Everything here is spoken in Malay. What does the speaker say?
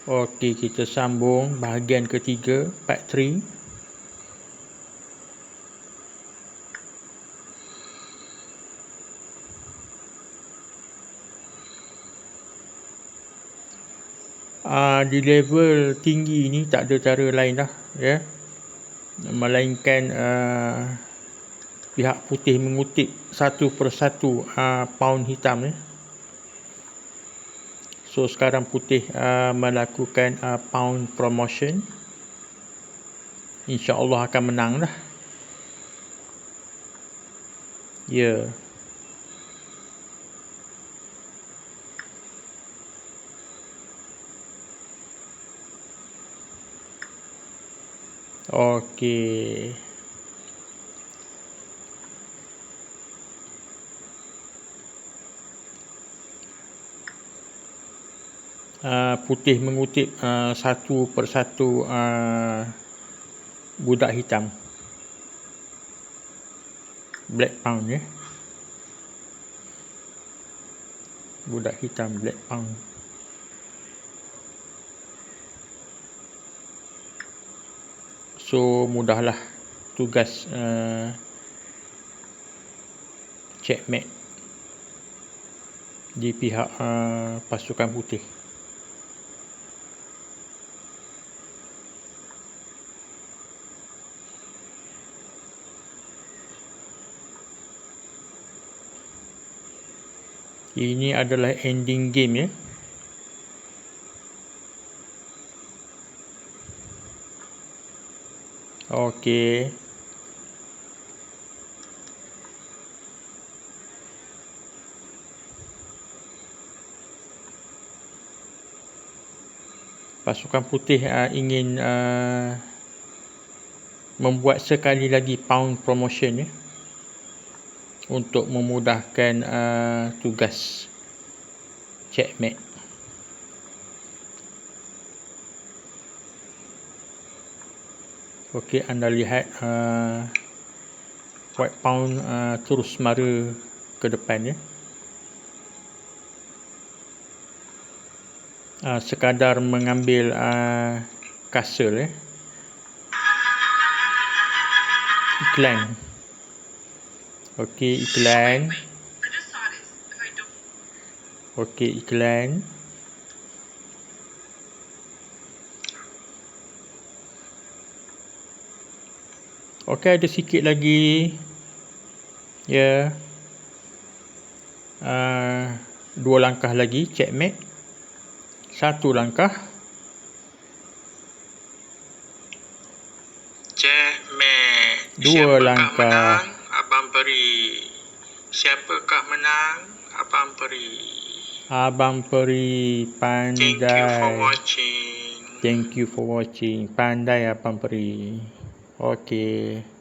Okey, kita sambung bahagian ketiga, part 3. Di level tinggi ni tak ada cara lain dah, ya. Melainkan pihak putih mengutip satu persatu pawn hitam ni. So sekarang putih melakukan pawn promotion. InsyaAllah akan menang dah. Ya. Okey. Putih mengutip satu persatu budak hitam, black pawn ya. Budak hitam black pawn. So mudahlah tugas checkmate di pihak pasukan putih. Ini adalah ending game ya. Okey. Pasukan putih ingin membuat sekali lagi pawn promotion ya, untuk memudahkan tugas checkmate. Okey, anda lihat white pawn terus mara ke depan ya. Sekadar mengambil castle ya. Iklan. Okey, iklan. Okey, iklan. Okey, ada sikit lagi. Ya. 2 langkah lagi checkmate. 1 langkah. Checkmate. 2 langkah. Abang Peri. Siapakah menang? Abang Peri. Abang Peri pandai. Thank you for watching. Thank you for watching. Pandai Abang Peri. Okey.